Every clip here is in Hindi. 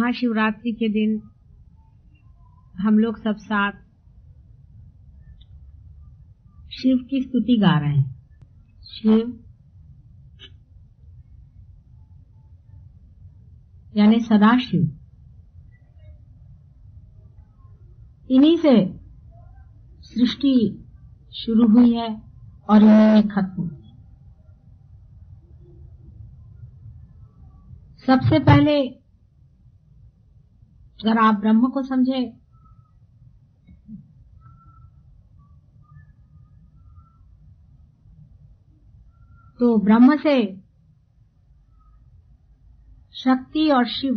महाशिवरात्रि के दिन हम लोग सब साथ शिव की स्तुति गा रहे हैं। शिव यानी सदाशिव, इन्हीं से सृष्टि शुरू हुई है और इन्हीं में खत्म हुई। सबसे पहले अगर आप ब्रह्म को समझे तो ब्रह्म से शक्ति और शिव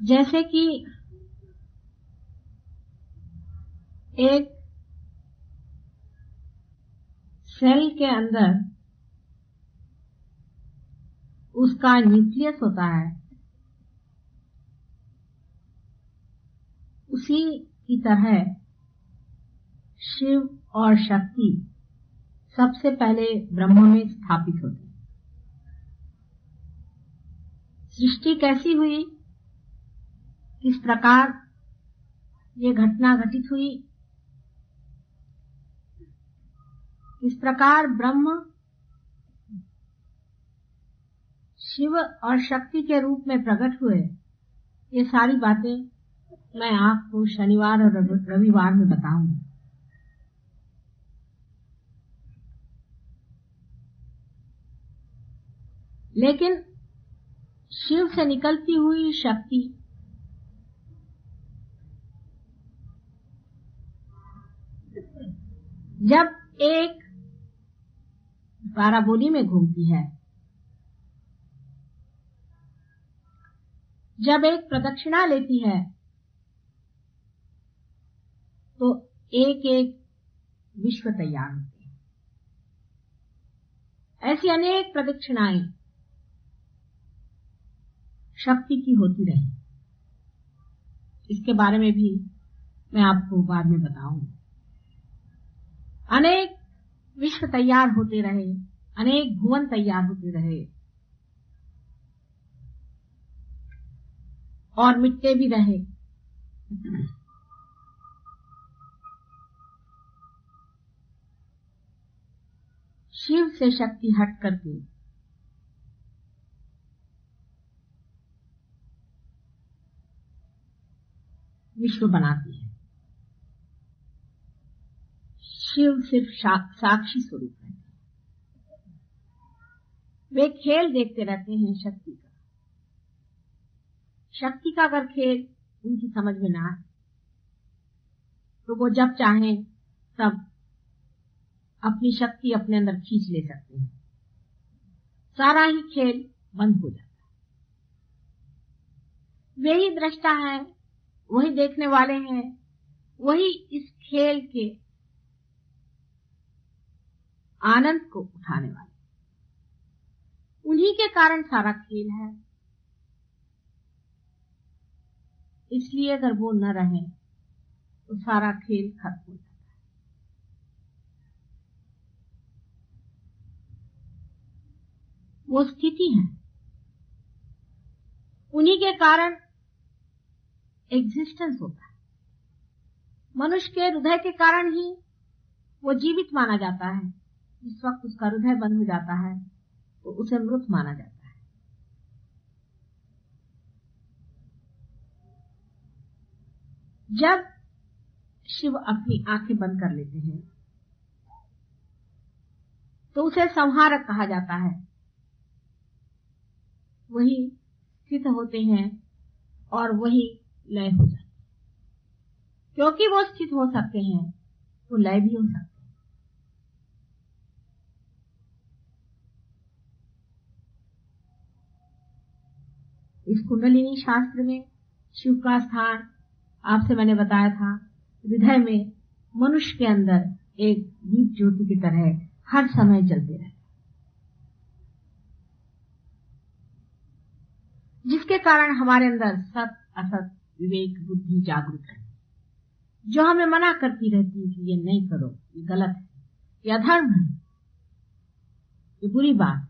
जैसे कि एक सेल के अंदर उसका न्यूक्लियस होता है, उसी की तरह शिव और शक्ति सबसे पहले ब्रह्म में स्थापित होती। सृष्टि कैसी हुई, किस प्रकार ये घटना घटित हुई, किस प्रकार ब्रह्म शिव और शक्ति के रूप में प्रकट हुए, ये सारी बातें मैं आपको शनिवार और रविवार में बताऊंगी। लेकिन शिव से निकलती हुई शक्ति जब एक बाराबोली में घूमती है, जब एक प्रदक्षिणा लेती है, तो एक एक विश्व तैयार होते हैं। ऐसी अनेक प्रदक्षिणाएं शक्ति की होती रही। इसके बारे में भी मैं आपको बाद में बताऊंगी। अनेक विश्व तैयार होते रहे, अनेक भुवन तैयार होते रहे और मिटते भी रहे। शिव से शक्ति हट करके विश्व बनाती है। शिव सिर्फ साक्षी स्वरूप है। वे खेल देखते रहते हैं शक्ति का। शक्ति का अगर खेल उनकी समझ में ना आए तो वो जब चाहें तब अपनी शक्ति अपने अंदर खींच ले सकते हैं। सारा ही खेल बंद हो जाता है। वे ही दृष्टा है, वही देखने वाले हैं, वही इस खेल के आनंद को उठाने वाले। उन्हीं के कारण सारा खेल है। इसलिए अगर वो न रहे तो सारा खेल खत्म हो जाता है। वो स्थिति है, उन्हीं के कारण एग्जिस्टेंस होता है। मनुष्य के हृदय के कारण ही वो जीवित माना जाता है। जिस वक्त उसका हृदय बंद हो जाता है तो उसे मृत माना जाता है। जब शिव अपनी आंखें बंद कर लेते हैं तो उसे संहारक कहा जाता है। वही स्थित होते हैं और वही लय हो जाते हैं। क्योंकि वो स्थित हो सकते हैं, वो लय भी हो सकते हैं। इस कुंडलिनी शास्त्र में शिव का स्थान आपसे मैंने बताया था हृदय में, मनुष्य के अंदर एक दीप ज्योति की तरह हर समय जलते रहते, जिसके कारण हमारे अंदर सत असत विवेक बुद्धि जागृत है, जो हमें मना करती रहती है कि ये नहीं करो, ये गलत है, ये अधर्म है, ये बुरी बात।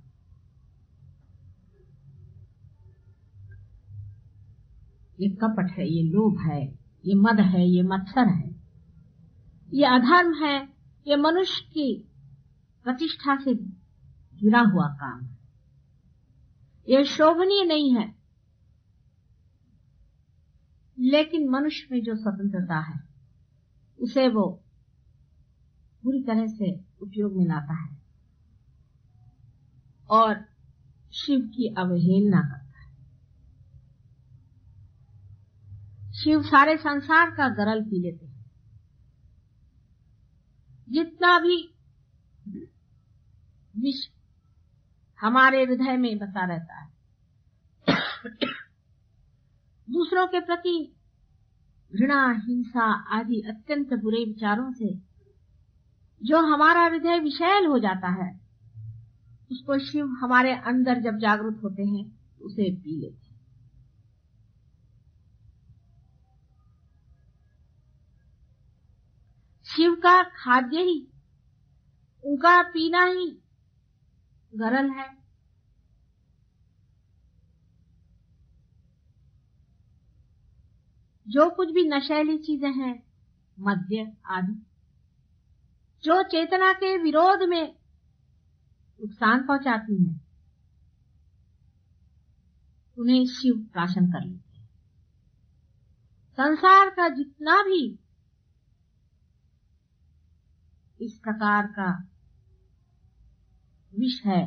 ये कपट है, ये लोभ है, ये मद है, ये मत्सर है, ये अधर्म है, ये मनुष्य की प्रतिष्ठा से गिरा हुआ काम है, ये शोभनीय नहीं है। लेकिन मनुष्य में जो स्वतंत्रता है उसे वो पूरी तरह से उपयोग में लाता है और शिव की अवहेलना करता है। शिव सारे संसार का गरल पी लेते हैं। जितना भी विष हमारे हृदय में बसा रहता है, दूसरों के प्रति घृणा, हिंसा आदि अत्यंत बुरे विचारों से जो हमारा हृदय विषैल हो जाता है, उसको शिव हमारे अंदर जब जागृत होते हैं उसे पी लेते हैं। शिव का खाद्य ही, उनका पीना ही गरल है। जो कुछ भी नशेली चीजें हैं, मद्य आदि, जो चेतना के विरोध में नुकसान पहुंचाती हैं, उन्हें शिव प्राशन कर लेते हैं। संसार का जितना भी इस प्रकार का विष है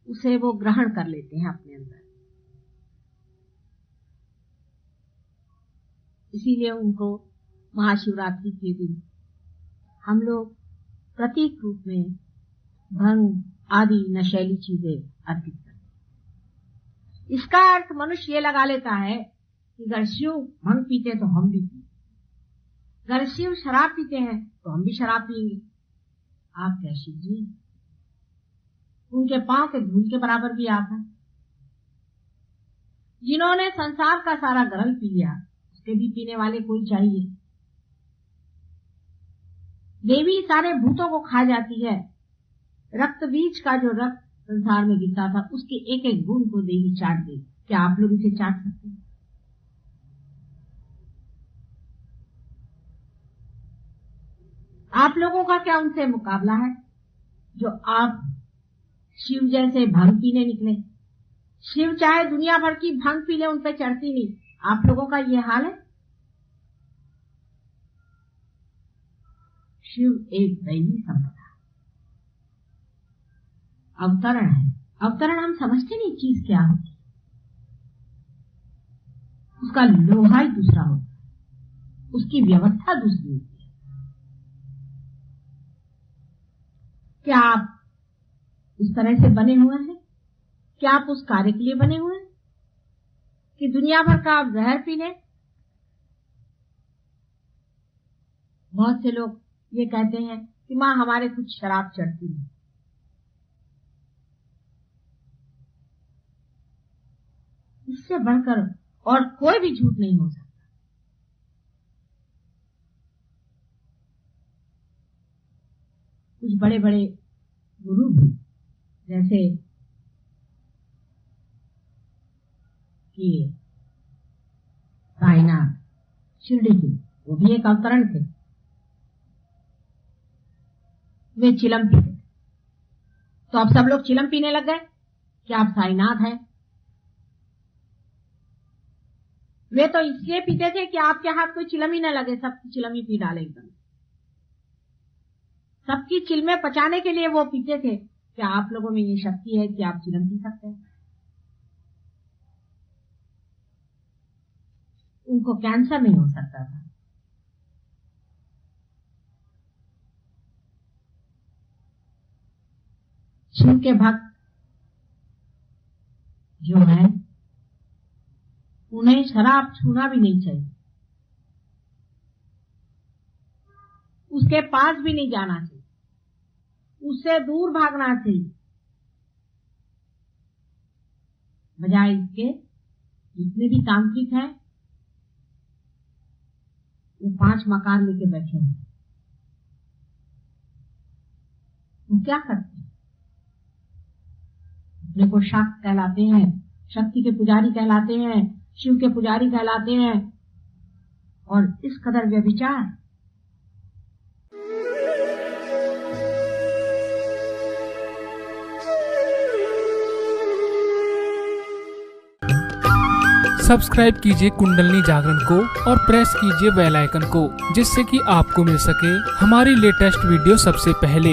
उसे वो ग्रहण कर लेते हैं अपने अंदर। इसीलिए उनको महाशिवरात्रि के दिन हम लोग प्रतीक रूप में भंग आदि नशेली चीजें अर्पित करते हैं। इसका अर्थ मनुष्य ये लगा लेता है कि अगर शिव भंग पीते तो हम भी पीते, अगर शिव शराब पीते हैं तो हम भी शराब पिएंगे। आप क्या शिव जी? उनके पांव के धूल के बराबर भी आप हैं। जिन्होंने संसार का सारा गरल पी लिया, उसके भी पीने वाले कोई चाहिए। देवी सारे भूतों को खा जाती है। रक्त बीज का जो रक्त संसार में गिरता था, उसके एक एक बूंद को देवी चाट दे। क्या आप लोग इसे चाट सकते हैं? आप लोगों का क्या उनसे मुकाबला है जो आप शिव जैसे भंग पीने निकले? शिव चाहे दुनिया भर की भंग पी ले, उन पे चढ़ती नहीं। आप लोगों का ये हाल है। शिव एक दैवी संपदा, अवतरण है। अवतरण हम समझते नहीं चीज क्या होती, उसका लोहा ही दूसरा होता है, उसकी व्यवस्था दूसरी होती है। क्या आप उस तरह से बने हुए हैं? क्या आप उस कार्य के लिए बने हुए हैं कि दुनिया भर का आप जहर पी लें? बहुत से लोग ये कहते हैं कि माँ हमारे कुछ शराब चढ़ती है। इससे बढ़कर और कोई भी झूठ नहीं हो सकता। कुछ बड़े बड़े गुरु भी, जैसे कि साईनाथ शिरडी के, वो भी एक अवतरण थे। वे चिलम पीते, तो अब सब लोग चिलम पीने लग गए। क्या आप साईनाथ हैं? वे तो इसलिए पीते थे कि आपके हाथ कोई चिलम ही न लगे, सबकी चिलम ही पी डाले एकदम। सबकी चिलमें पचाने के लिए वो पीते थे। क्या आप लोगों में ये शक्ति है कि आप चिलम पी सकते हैं? उनको कैंसर नहीं हो सकता था। शिव के भक्त जो है, उन्हें शराब छूना भी नहीं चाहिए, उसके पास भी नहीं जाना चाहिए, उससे दूर भागना चाहिए। बजाय इसके जितने भी तांत्रिक हैं वो 5 मकार लेके बैठे हैं। वो क्या करते हैं? अपने को शाक्त कहलाते हैं, शक्ति के पुजारी कहलाते हैं, शिव के पुजारी कहलाते हैं। और इस कदर व्यभिचार। सब्सक्राइब कीजिए कुंडलनी जागरण को और प्रेस कीजिए बेल आइकन को, जिससे कि आपको मिल सके हमारी लेटेस्ट वीडियो सबसे पहले।